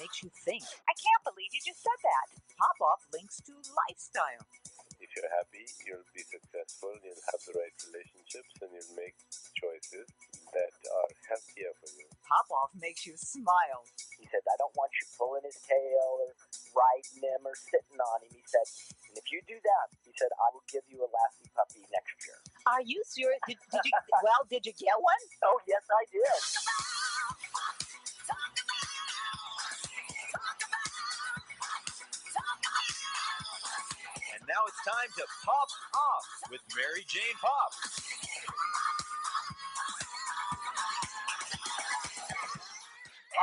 makes you think. I can't believe you just said that. Pop-off links to lifestyle. If you're happy, you'll be successful, you'll have the right relationships, and you'll make choices that are healthier for you. Pop-off makes you smile. He said, I don't want you pulling his tail or riding him or sitting on him. He said, and if you do that, he said, I will give you a Lassie puppy next year. Are you serious? Did you get one? Oh, yes, I did. And now it's time to pop off with Mary Jane Popp.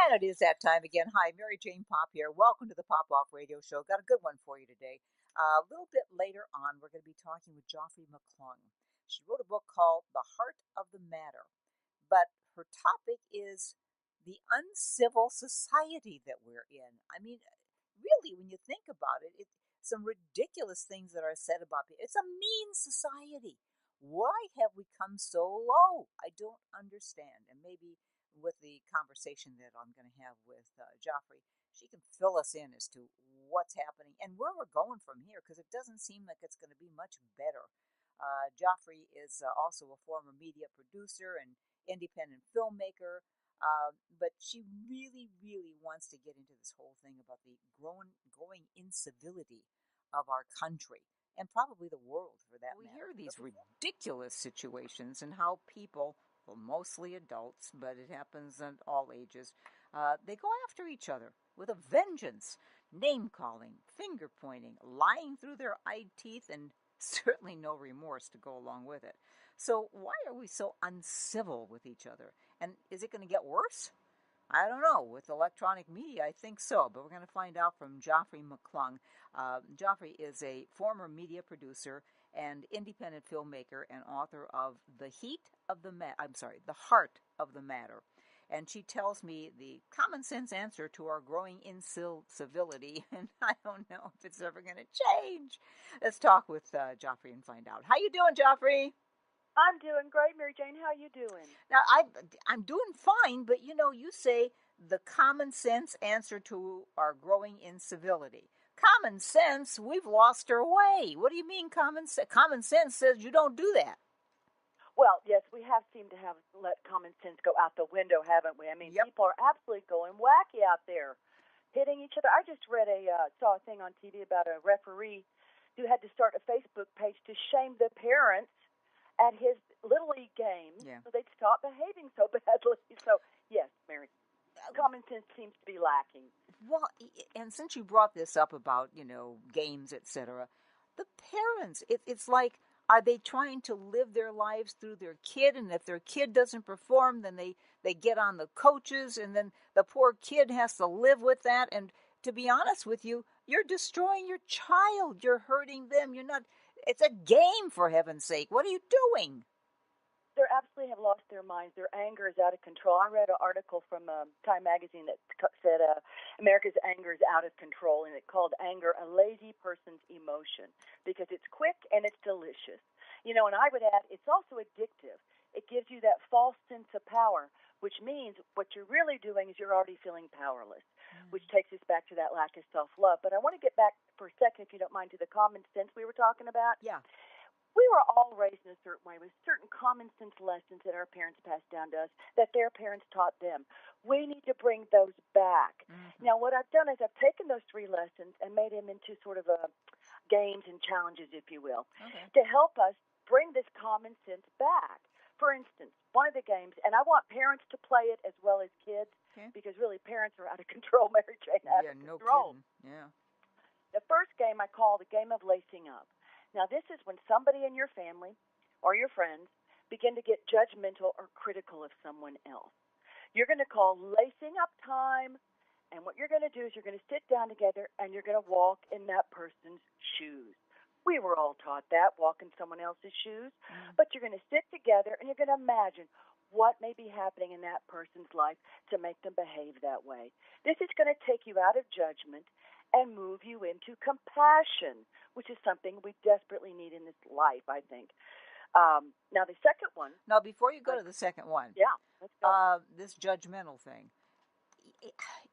And it is that time again. Hi, Mary Jane Popp here. Welcome to the Pop Off Radio Show. Got a good one for you today. A little bit later on, we're going to be talking with Joffrey McClung. She wrote a book called The Heart of the Matter. But her topic is the uncivil society that we're in. I mean, really, when you think about it, some ridiculous things that are said about people. It's a mean society. Why have we come so low? I don't understand. And maybe with the conversation that I'm going to have with Joffrey, she can fill us in as to what's happening and where we're going from here, because it doesn't seem like it's going to be much better. Joffrey is also a former media producer and independent filmmaker, but she really, really wants to get into this whole thing about the growing incivility of our country and probably the world for that matter. We hear these ridiculous situations and how people, well, mostly adults, but it happens at all ages, they go after each other with a vengeance, name-calling, finger-pointing, lying through their eye teeth, and certainly no remorse to go along with it. So why are we so uncivil with each other? And is it going to get worse? I don't know. With electronic media, I think so. But we're going to find out from Joffrey McClung. Joffrey is a former media producer and independent filmmaker and author of The Heart of the Matter. And she tells me the common sense answer to our growing incivility, and I don't know if it's ever going to change. Let's talk with Joffrey and find out. How you doing, Joffrey? I'm doing great, Mary Jane. How are you doing? Now, I'm doing fine, but you say the common sense answer to our growing incivility. Common sense, we've lost our way. What do you mean common sense? Common sense says you don't do that. Well, yes, we have seemed to have let common sense go out the window, haven't we? I mean, People are absolutely going wacky out there, hitting each other. I just saw a thing on TV about a referee who had to start a Facebook page to shame the parents at his Little League game, so they'd stop behaving so badly. So, yes, Mary, common sense seems to be lacking. Well, and since you brought this up about, games, etc., the parents, it's like, are they trying to live their lives through their kid? And if their kid doesn't perform, then they get on the coaches, and then the poor kid has to live with that. And to be honest with you, you're destroying your child. You're hurting them. It's a game, for heaven's sake. What are you doing? They absolutely have lost their minds. Their anger is out of control. I read an article from Time magazine that said America's anger is out of control, and it called anger a lazy person's emotion because it's quick and it's delicious. And I would add it's also addictive. It gives you that false sense of power, which means what you're really doing is you're already feeling powerless, which takes us back to that lack of self-love. But I want to get back for a second, if you don't mind, to the common sense we were talking about. Yeah. We were all raised in a certain way with certain common sense lessons that our parents passed down to us that their parents taught them. We need to bring those back. Mm-hmm. Now, what I've done is I've taken those 3 lessons and made them into sort of games and challenges, if you will, to help us bring this common sense back. For instance, one of the games, and I want parents to play it as well as kids, because really parents are out of control, Mary Jane, out of control. Kidding. Yeah. The first game I call the game of lacing up. Now, this is when somebody in your family or your friends begin to get judgmental or critical of someone else. You're going to call lacing up time, and what you're going to do is you're going to sit down together and you're going to walk in that person's shoes. We were all taught that, walk in someone else's shoes, but you're going to sit together and you're going to imagine what may be happening in that person's life to make them behave that way. This is going to take you out of judgment and move you into compassion, which is something we desperately need in this life, I think. Now, the second one... Now, before you go to the second one, let's go. This judgmental thing,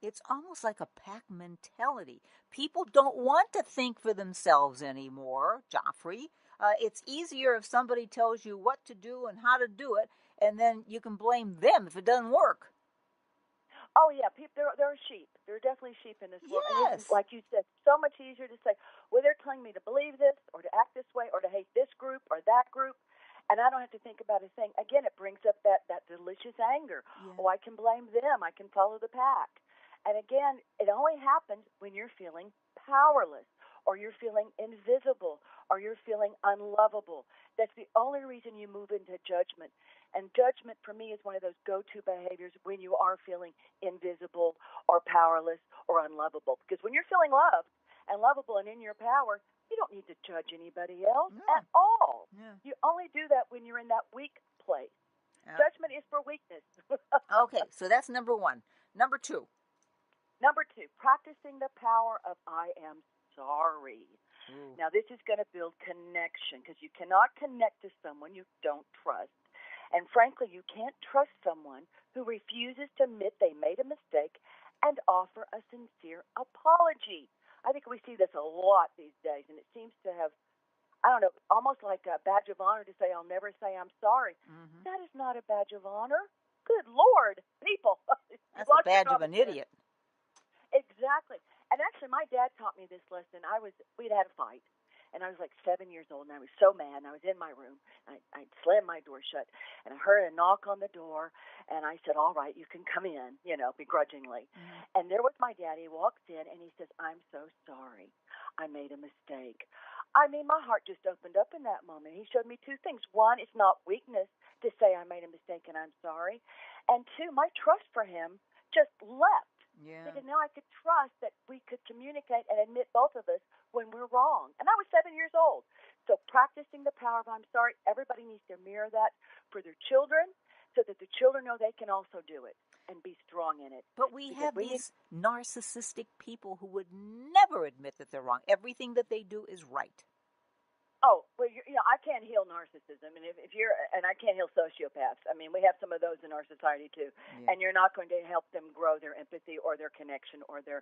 it's almost like a pack mentality. People don't want to think for themselves anymore, Joffrey. It's easier if somebody tells you what to do and how to do it, and then you can blame them if it doesn't work. Oh yeah, people. There are sheep. There are definitely sheep in this world, and it's Yes. like you said, so much easier to say, well, they're telling me to believe this, or to act this way, or to hate this group or that group, and I don't have to think about a thing. Again, it brings up that delicious anger. Yeah. Oh, I can blame them. I can follow the pack. And again, it only happens when you're feeling powerless, or you're feeling invisible, or you're feeling unlovable. That's the only reason you move into judgment. And judgment for me is one of those go-to behaviors when you are feeling invisible or powerless or unlovable. Because when you're feeling loved and lovable and in your power, you don't need to judge anybody else No. at all. Yeah. You only do that when you're in that weak place. Judgment is for weakness. Okay, so that's number one. Number two. Number two, practicing the power of I am sorry. Ooh. Now, this is going to build connection because you cannot connect to someone you don't trust. And frankly, you can't trust someone who refuses to admit they made a mistake and offer a sincere apology. I think we see this a lot these days, and it seems to have, I don't know, almost like a badge of honor to say, I'll never say I'm sorry. Mm-hmm. That is not a badge of honor. Good Lord, people. That's a badge of an idiot. Exactly. And actually, my dad taught me this lesson. We'd had a fight, and I was like 7 years old, and I was so mad. And I was in my room. I slammed my door shut, and I heard a knock on the door, and I said, "All right, you can come in," begrudgingly. Mm-hmm. And there was my dad. He walks in, and he says, "I'm so sorry. I made a mistake." I mean, my heart just opened up in that moment. He showed me two things. One, it's not weakness to say I made a mistake and I'm sorry. And two, my trust for him just leapt. Yeah. Because now I could trust that we could communicate and admit both of us when we're wrong. And I was 7 years old. So practicing the power of I'm sorry, everybody needs to mirror that for their children so that the children know they can also do it and be strong in it. But we have these narcissistic people who would never admit that they're wrong. Everything that they do is right. Oh, well, I can't heal narcissism, and if you're, and I can't heal sociopaths. I mean, we have some of those in our society too, Yeah. and you're not going to help them grow their empathy or their connection or their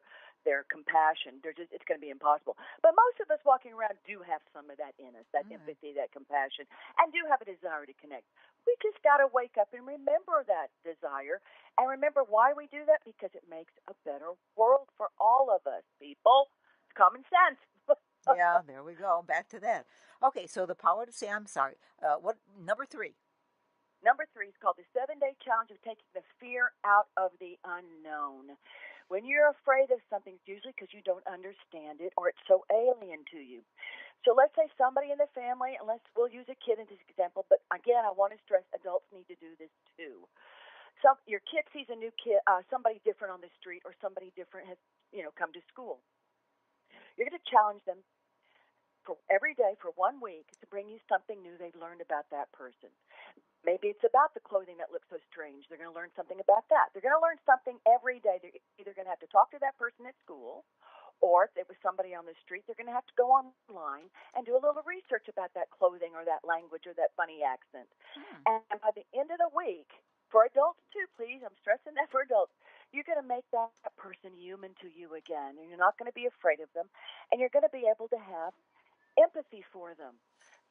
compassion. It's going to be impossible. But most of us walking around do have some of that in us, that empathy, that compassion, and do have a desire to connect. We just got to wake up and remember that desire, and remember why we do that, because it makes a better world for all of us, people. It's common sense. Yeah, there we go. Back to that. Okay, so the power to say I'm sorry. What number three? Number three is called the 7-day challenge of taking the fear out of the unknown. When you're afraid of something, it's usually because you don't understand it or it's so alien to you. So let's say somebody in the family, and we'll use a kid in this example, but again, I want to stress adults need to do this too. Your kid sees a new kid, somebody different on the street, or somebody different has, come to school. You're going to challenge them for every day for 1 week to bring you something new they've learned about that person. Maybe it's about the clothing that looks so strange. They're going to learn something about that. They're going to learn something every day. They're either going to have to talk to that person at school, or if it was somebody on the street, they're going to have to go online and do a little research about that clothing or that language or that funny accent. And by the end of the week, for adults too, please, I'm stressing that for adults, you're going to make that person human to you again, and you're not going to be afraid of them, and you're going to be able to have empathy for them.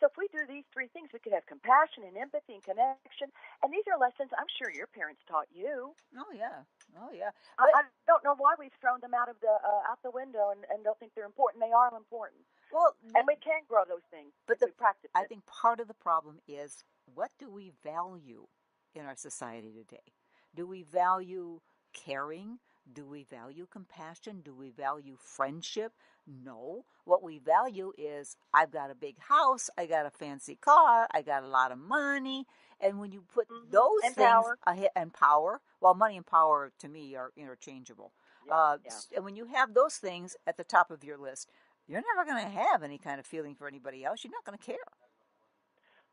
So if we do these three things, we could have compassion and empathy and connection. And these are lessons I'm sure your parents taught you. Oh yeah, oh yeah. I don't know why we've thrown them out the window and don't think they're important. They are important. Well, and we can grow those things but if we practice it. I think part of the problem is, what do we value in our society today? Do we value caring? Do we value compassion? Do we value friendship? No. What we value is, I've got a big house, I got a fancy car, I got a lot of money. And when you put those and things power. And power, well, money and power to me are interchangeable. Yeah. And when you have those things at the top of your list, you're never going to have any kind of feeling for anybody else. You're not going to care.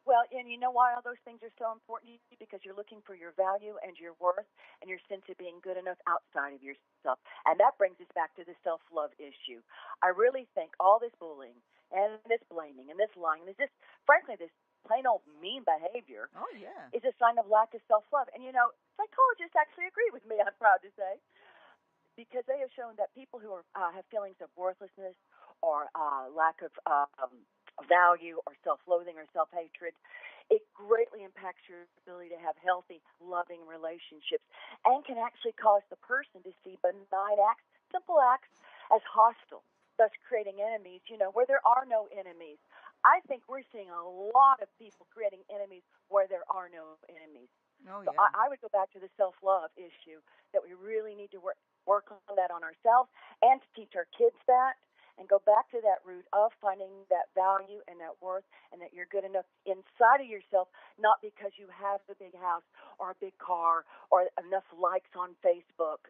Well, and you know why all those things are so important? Because you're looking for your value and your worth and your sense of being good enough outside of yourself. And that brings us back to the self-love issue. I really think all this bullying and this blaming and this lying, and this, frankly, this plain old mean behavior is a sign of lack of self-love. And, psychologists actually agree with me, I'm proud to say. because they have shown that people who have feelings of worthlessness or lack of value or self-loathing or self-hatred, it greatly impacts your ability to have healthy, loving relationships and can actually cause the person to see benign acts, simple acts, as hostile, thus creating enemies, where there are no enemies. I think we're seeing a lot of people creating enemies where there are no enemies. Oh, So yeah. I would go back to the self-love issue, that we really need to work on that on ourselves and to teach our kids that, and go back to that root of finding that value and that worth and that you're good enough inside of yourself, not because you have a big house or a big car or enough likes on Facebook,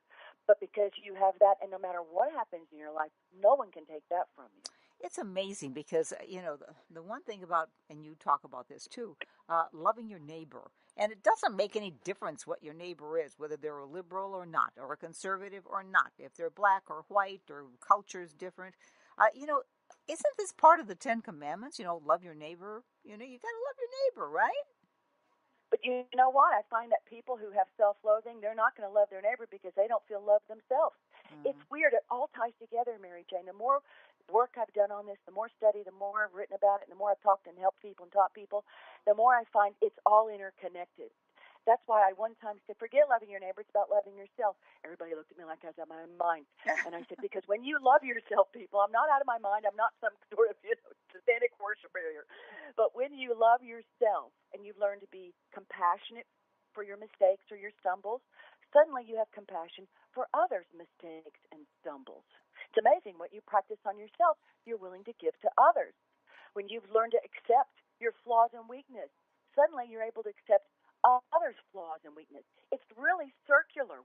but because you have that, and no matter what happens in your life, no one can take that from you. It's amazing because, the one thing about, and you talk about this too, loving your neighbor. And it doesn't make any difference what your neighbor is, whether they're a liberal or not, or a conservative or not, if they're black or white or culture's different. Isn't this part of the Ten Commandments? Love your neighbor. You got to love your neighbor, right? But you know what? I find that people who have self-loathing, they're not going to love their neighbor because they don't feel loved themselves. It's weird. It all ties together, Mary Jane. The more work I've done on this, the more study, the more I've written about it, and the more I've talked and helped people and taught people, the more I find it's all interconnected. That's why I one time said, forget loving your neighbor, it's about loving yourself. Everybody looked at me like I was out of my mind. And I said, because when you love yourself, people, I'm not out of my mind. I'm not some sort of, satanic worshiper here. But when you love yourself and you've learned to be compassionate for your mistakes or your stumbles, suddenly you have compassion for others' mistakes and stumbles. It's amazing what you practice on yourself, you're willing to give to others. When you've learned to accept your flaws and weakness, suddenly you're able to accept others' flaws and weakness. It's really circular.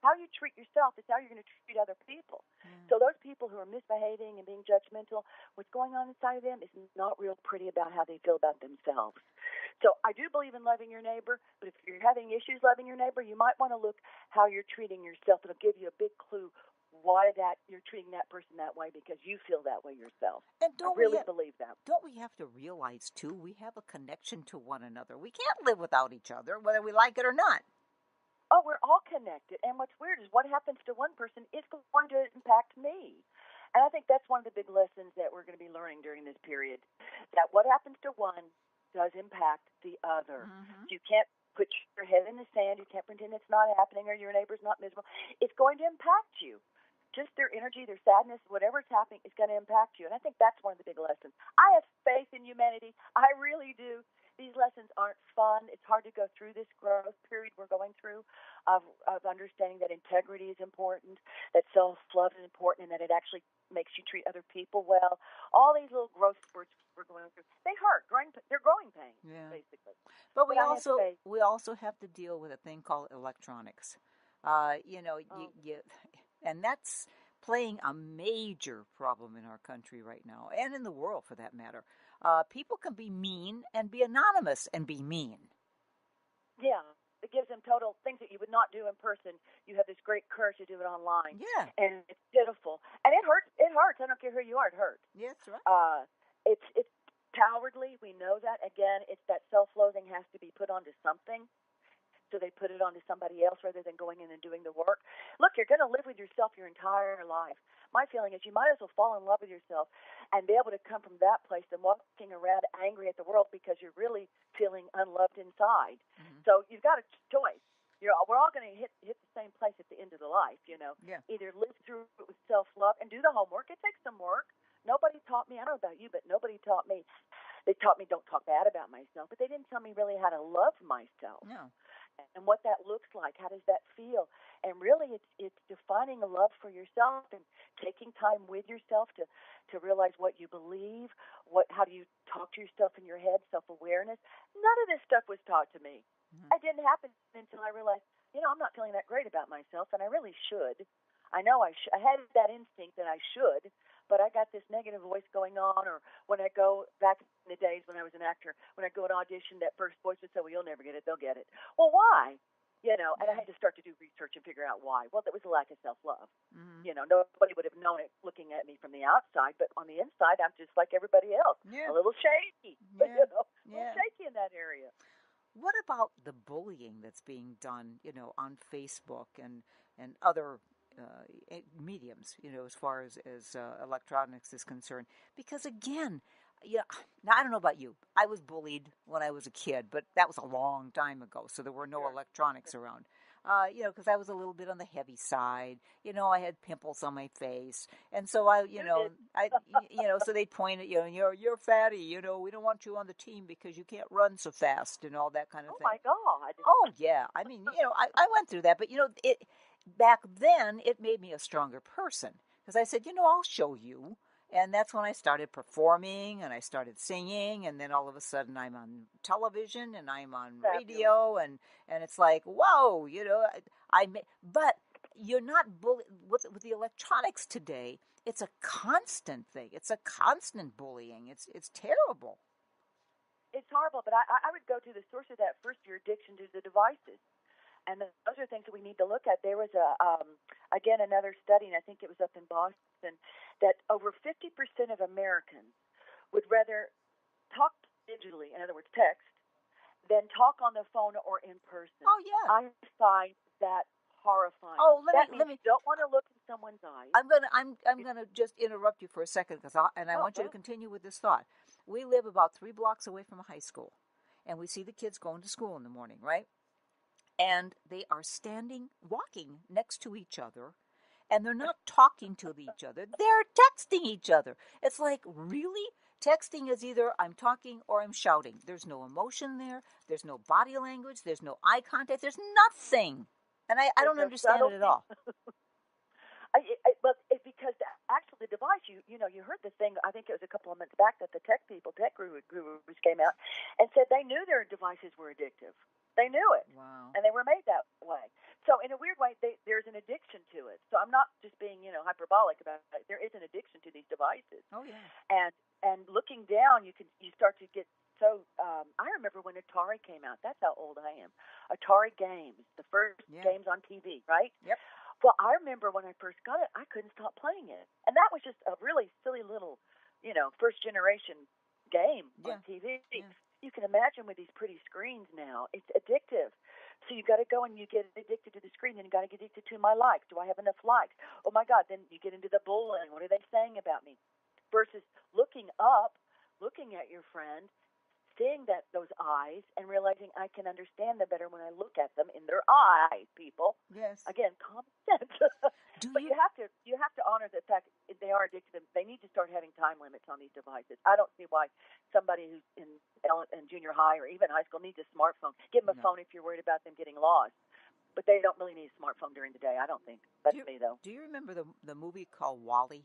How you treat yourself is how you're going to treat other people. So those people who are misbehaving and being judgmental, what's going on inside of them is not real pretty about how they feel about themselves. So I do believe in loving your neighbor, but if you're having issues loving your neighbor, you might want to look how you're treating yourself. It'll give you a big clue why that you're treating that person that way, because you feel that way yourself. And I really believe that. Don't we have to realize, too, we have a connection to one another. We can't live without each other, whether we like it or not. Oh, we're all connected. And what's weird is what happens to one person is going to impact me. And I think that's one of the big lessons that we're going to be learning during this period, that what happens to one does impact the other. So you can't put your head in the sand. You can't pretend it's not happening or your neighbor's not miserable. It's going to impact you. Just their energy, their sadness, whatever's happening is going to impact you. And I think that's one of the big lessons. I have faith in humanity. I really do. These lessons aren't fun. It's hard to go through this growth period we're going through of understanding that integrity is important, that self-love is important, and that it actually makes you treat other people well. All these little growth spurts we're going through, they hurt. They're growing pains, basically. But we I also have to deal with a thing called electronics. And that's playing a major problem in our country right now, and in the world for that matter. People can be mean and be anonymous and be mean. Yeah, it gives them total things that you would not do in person. You have this great courage to do it online. Yeah. And it's pitiful. And it hurts. It hurts. I don't care who you are. It hurts. Yeah, that's right. It's cowardly. We know that. Again, it's that self-loathing has to be put onto something. So they put it onto somebody else rather than going in and doing the work. Look, you're going to live with yourself your entire life. My feeling is you might as well fall in love with yourself and be able to come from that place than walking around angry at the world because you're really feeling unloved inside. So you've got a choice. We're all going to hit the same place at the end of the life, Yeah. Either live through it with self-love and do the homework. It takes some work. Nobody taught me, I don't know about you, but nobody taught me. They taught me don't talk bad about myself, but they didn't tell me really how to love myself. No. And what that looks like. How does that feel? And really, it's defining a love for yourself and taking time with yourself to realize what you believe, how do you talk to yourself in your head, self-awareness. None of this stuff was taught to me. It didn't happen until I realized, I'm not feeling that great about myself, and I really should. I know I had that instinct that I should, but I got this negative voice going on. Or when I go back in the days when I was an actor, when I go and audition, that first voice would say, well, you'll never get it, they'll get it. Well, why? And I had to start to do research and figure out why. Well, that was a lack of self-love. Nobody would have known it looking at me from the outside, but on the inside, I'm just like everybody else, a little shaky, a little shaky in that area. What about the bullying that's being done, on Facebook and other mediums, as far as electronics is concerned. Because again, now I don't know about you. I was bullied when I was a kid, but that was a long time ago, so there were no electronics around. Because I was a little bit on the heavy side. I had pimples on my face, and so so they'd point at you're fatty. We don't want you on the team because you can't run so fast and all that kind of Oh thing. my God. Oh yeah, I mean, I went through that, but it back then it made me a stronger person because I said, I'll show you. And that's when I started performing and I started singing. And then all of a sudden I'm on television and I'm on radio. And it's like, whoa, but you're not with the electronics today. It's a constant thing. It's a constant bullying. It's terrible. It's horrible, but I would go to the source of that first, your addiction to the devices. And those are things that we need to look at. There was again, another study, and I think it was up in Boston, that over 50% of Americans would rather talk digitally, in other words, text, than talk on the phone or in person. Oh yeah, I find that horrifying. Oh, let me. You don't want to look in someone's eyes. I'm gonna just interrupt you for a second I want you to continue with this thought. We live about 3 blocks away from a high school, and we see the kids going to school in the morning, right? And they are walking next to each other, and they're not talking to each other. They're texting each other. It's like, really? Texting is either I'm talking or I'm shouting. There's no emotion there. There's no body language. There's no eye contact. There's nothing. And I don't understand it at all. Well, it's because actually the device, you heard the thing, I think it was a couple of months back that the tech gurus came out and said they knew their devices were addictive. They knew it. Wow. And they were made that way. So in a weird way, there's an addiction to it. So I'm not just being, hyperbolic about it. There is an addiction to these devices. Oh, yeah. And looking down, you start to get so, I remember when Atari came out. That's how old I am. Atari games, the first games on TV, right? Yep. Well, I remember when I first got it, I couldn't stop playing it. And that was just a really silly little, first generation game on TV. Yeah. You can imagine with these pretty screens now, it's addictive. So you got to go and you get addicted to the screen, then you got to get addicted to my likes. Do I have enough likes? Oh my God! Then you get into the bullying. What are they saying about me? Versus looking up, looking at your friend, seeing those eyes, and realizing I can understand them better when I look at them in their eyes. People. Yes. Again, common sense. But you have to honor the fact if they are addicted. They need to start having time limits on these devices. I don't see why somebody who's in junior high or even high school needs a smartphone. Give them a phone if you're worried about them getting lost. But they don't really need a smartphone during the day. I don't think. That's me though. Do you remember the movie called WALL-E?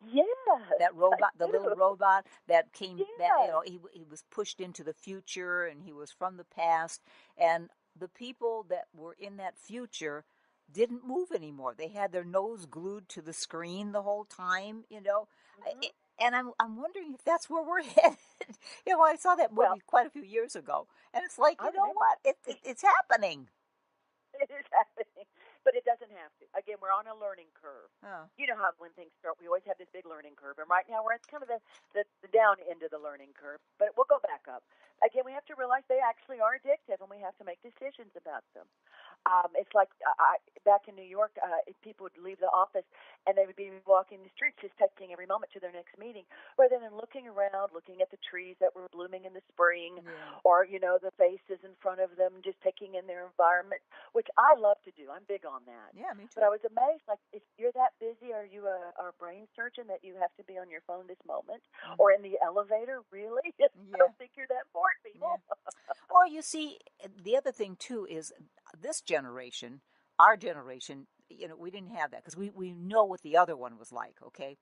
Yeah. That robot, the little robot that came. Yeah. That he was pushed into the future, and he was from the past, and the people that were in that future didn't move anymore. They had their nose glued to the screen the whole time, Mm-hmm. And I'm wondering if that's where we're headed. I saw that movie quite a few years ago, and it's like, you know what? It's happening. It is happening, but it doesn't have to. Again, we're on a learning curve. Oh. You know how when things start, we always have this big learning curve, and right now we're at kind of the down end of the learning curve, but we'll go back up. Again, we have to realize they actually are addictive, and we have to make decisions about them. It's like back in New York, people would leave the office and they would be walking the streets just taking every moment to their next meeting rather than looking around, looking at the trees that were blooming in the spring or, the faces in front of them, just taking in their environment, which I love to do. I'm big on that. Yeah, me too. But I was amazed, like, if you're that busy, are you a brain surgeon that you have to be on your phone this moment? Mm-hmm. Or in the elevator, really? I don't think you're that important, people. Yeah. Or you see, the other thing, too, is this generation, our generation, we didn't have that because we know what the other one was like, okay?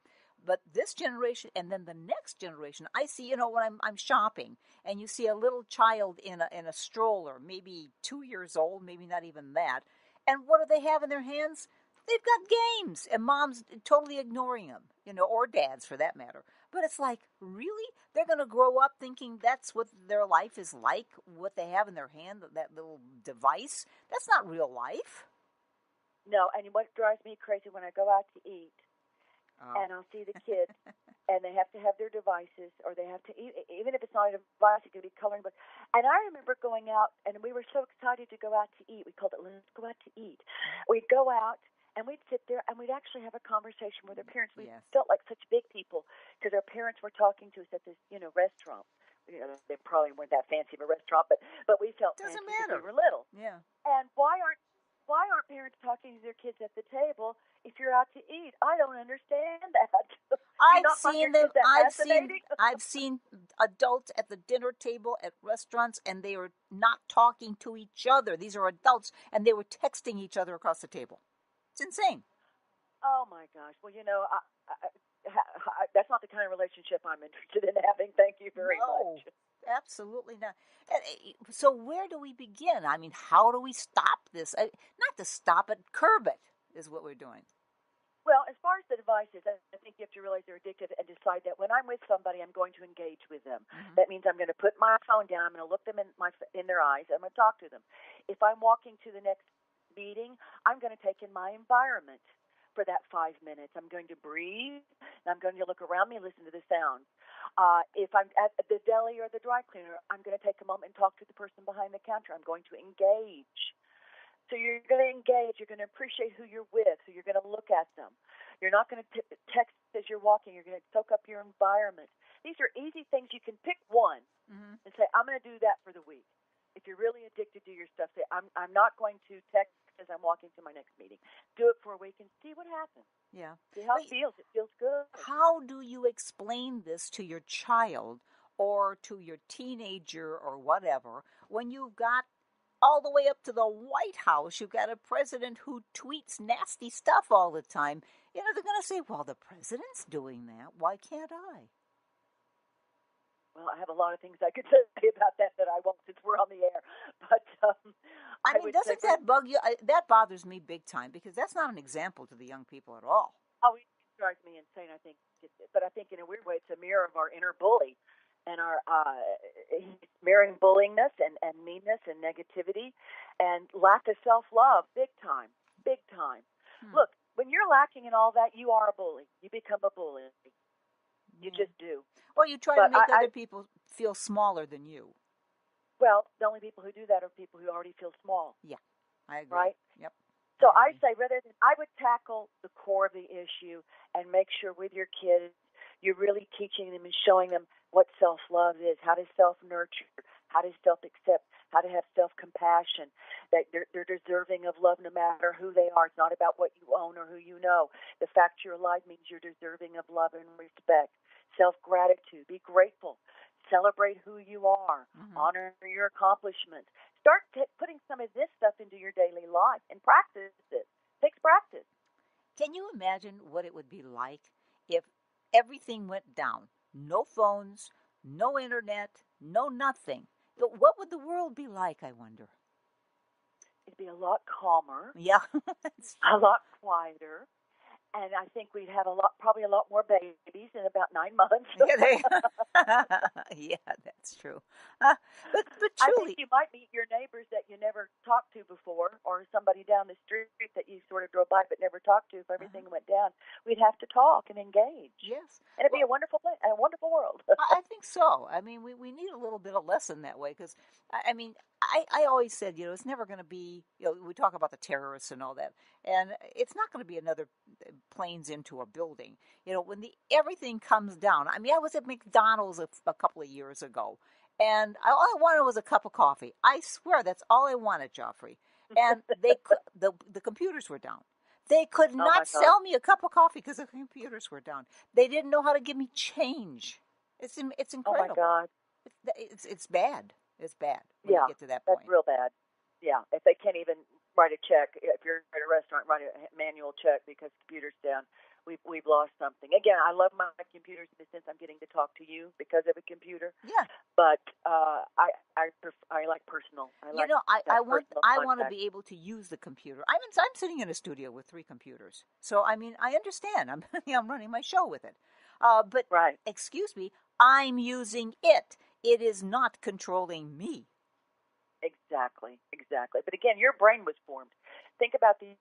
But this generation and then the next generation, I see, when I'm shopping and you see a little child in a stroller, maybe 2 years old, maybe not even that. And what do they have in their hands? They've got games, and mom's totally ignoring them, or dads for that matter. But it's like, really? They're going to grow up thinking that's what their life is like, what they have in their hand, that little device? That's not real life. No, and what drives me crazy when I go out to eat, and I'll see the kids, and they have to have their devices, or they have to eat, even if it's not a device, it could be coloring book. And I remember going out, and we were so excited to go out to eat. We called it, let's go out to eat. We'd go out, and we'd sit there and we'd actually have a conversation with our parents. We Yes. felt like such big people because our parents were talking to us at this, restaurant. They probably weren't that fancy of a restaurant, but we felt Doesn't fancy because matter. we were little. Yeah. And why aren't parents talking to their kids at the table if you're out to eat? I don't understand that. Do you not find your kids that fascinating? I've seen adults at the dinner table at restaurants, and they are not talking to each other. These are adults, and they were texting each other across the table. It's insane. Oh my gosh. Well, that's not the kind of relationship I'm interested in having. Thank you very No, much. absolutely not. So where do we begin? I mean, how do we stop this? Not to stop it, curb it is what we're doing. Well, as far as the devices, I think you have to realize they're addictive and decide that when I'm with somebody, I'm going to engage with them. Mm-hmm. That means I'm going to put my phone down. I'm going to look them in their eyes. I'm going to talk to them. If I'm walking to the next meeting, I'm going to take in my environment for that 5 minutes. I'm going to breathe, and I'm going to look around me, listen to the sounds. If I'm at the deli or the dry cleaner, I'm going to take a moment and talk to the person behind the counter. I'm going to engage. So you're going to engage. You're going to appreciate who you're with. So you're going to look at them. You're not going to text as you're walking. You're going to soak up your environment. These are easy things. You can pick one and say, I'm going to do that for the week. If you're really addicted to your stuff, say, I'm not going to text as I'm walking to my next meeting. Do it for a week and see what happens. Yeah. See how it feels. It feels good. How do you explain this to your child or to your teenager or whatever when you've got all the way up to the White House, you've got a president who tweets nasty stuff all the time? They're going to say, well, the president's doing that. Why can't I? Well, I have a lot of things I could say about that I won't since we're on the air. But I mean, doesn't that bug you? That bothers me big time because that's not an example to the young people at all. Oh, it drives me insane, I think. But I think in a weird way it's a mirror of our inner bully and our mirroring bullyingness and meanness and negativity and lack of self-love, big time, big time. Look, when you're lacking in all that, you are a bully. You become a bully. You just do. Well, you try to make other people feel smaller than you. Well, the only people who do that are people who already feel small. Yeah, I agree. Right? Yep. So I say I would tackle the core of the issue and make sure with your kids you're really teaching them and showing them what self-love is, how to self-nurture, how to self-accept, how to have self-compassion, that they're deserving of love no matter who they are. It's not about what you own or who you know. The fact you're alive means you're deserving of love and respect. Self-gratitude, be grateful, celebrate who you are, honor your accomplishments. Start putting some of this stuff into your daily life and practice it. It takes practice. Can you imagine what it would be like if everything went down? No phones, no internet, no nothing. What would the world be like, I wonder? It'd be a lot calmer. Yeah. A lot quieter. And I think we'd have probably a lot more babies in about 9 months. Yeah, that's true. But truly, I think you might meet your neighbors that you never talked to before, or somebody down the street that you sort of drove by but never talked to. If everything went down, we'd have to talk and engage. Yes, and it'd be a wonderful place and a wonderful world. I think so. I mean, we need a little bit of lesson that way because, I mean, I always said, it's never going to be, we talk about the terrorists and all that, and it's not going to be another planes into a building. When everything comes down. I mean, I was at McDonald's a couple of years ago, and all I wanted was a cup of coffee. I swear that's all I wanted, Joffrey. And the computers were down. They could not sell me a cup of coffee because the computers were down. They didn't know how to give me change. It's incredible. Oh my God. It's bad. It's bad when you get to that point. That's real bad. Yeah, if they can't even write a check, if you're at a restaurant, write a manual check because the computer's down. We've lost something. Again, I love my computers in the sense I'm getting to talk to you because of a computer. Yeah. But I like personal. I want to be able to use the computer. I'm sitting in a studio with 3 computers, so I mean I understand. I'm running my show with it. But excuse me, I'm using it. It is not controlling me. Exactly. But again, your brain was formed. Think about these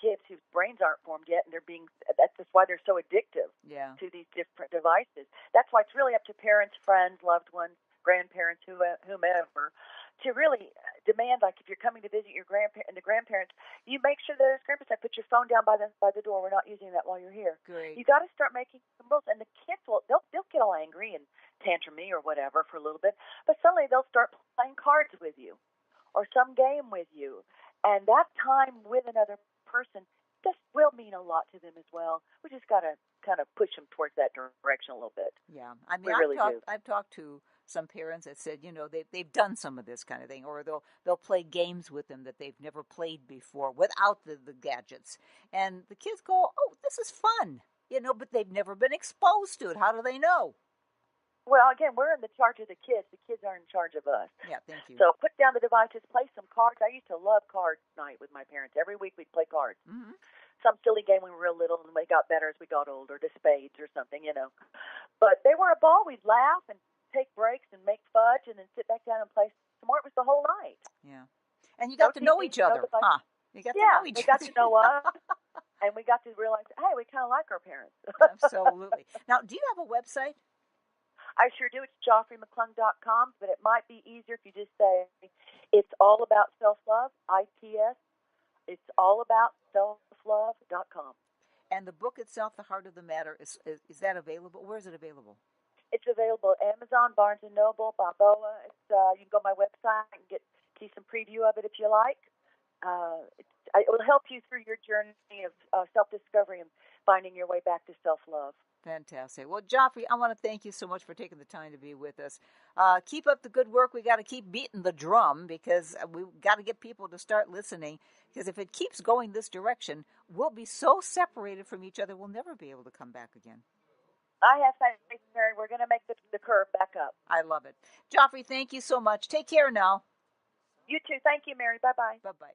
kids whose brains aren't formed yet, and that's just why they're so addictive to these different devices. That's why it's really up to parents, friends, loved ones, grandparents, whomever, to really demand, like if you're coming to visit your grandparents, you make sure that as grandparents, I put your phone down by the door. We're not using that while you're here. Great. You got to start making some rules, and the kids they'll get all angry and tantrumy or whatever for a little bit, but suddenly they'll start playing cards with you or some game with you, and that time with another person just will mean a lot to them as well. We just got to kind of push them towards that direction a little bit. Yeah, I mean, we really do. I've talked to some parents that said, they've done some of this kind of thing, or they'll play games with them that they've never played before without the gadgets, and the kids go, "Oh, this is fun," but they've never been exposed to it. How do they know? Well, again, we're in the charge of the kids. The kids are in charge of us. Yeah, thank you. So put down the devices, play some cards. I used to love card night with my parents. Every week we'd play cards. Mm-hmm. Some silly game when we were real little, and we got better as we got older, to spades or something, But they were a ball. We'd laugh and take breaks and make fudge and then sit back down and play some more. It was the whole night. Yeah. And you got to know each other, huh? You got to know each other. Yeah, they got to know us, and we got to realize, hey, we kind of like our parents. Absolutely. Now, do you have a website? I sure do. It's JoffreyMcClung.com, but it might be easier if you just say it's all about self-love, ITS. It's all about self-love.com. And the book itself, The Heart of the Matter, is that available? Where is it available? It's available at Amazon, Barnes & Noble, Balboa. You can go to my website and see some preview of it if you like. It will help you through your journey of self-discovery and finding your way back to self-love. Fantastic. Well, Joffrey, I want to thank you so much for taking the time to be with us. Keep up the good work. We got to keep beating the drum because we've got to get people to start listening. Because if it keeps going this direction, we'll be so separated from each other, we'll never be able to come back again. I have faith, Mary. We're going to make the curve back up. I love it. Joffrey, thank you so much. Take care now. You too. Thank you, Mary. Bye-bye. Bye-bye.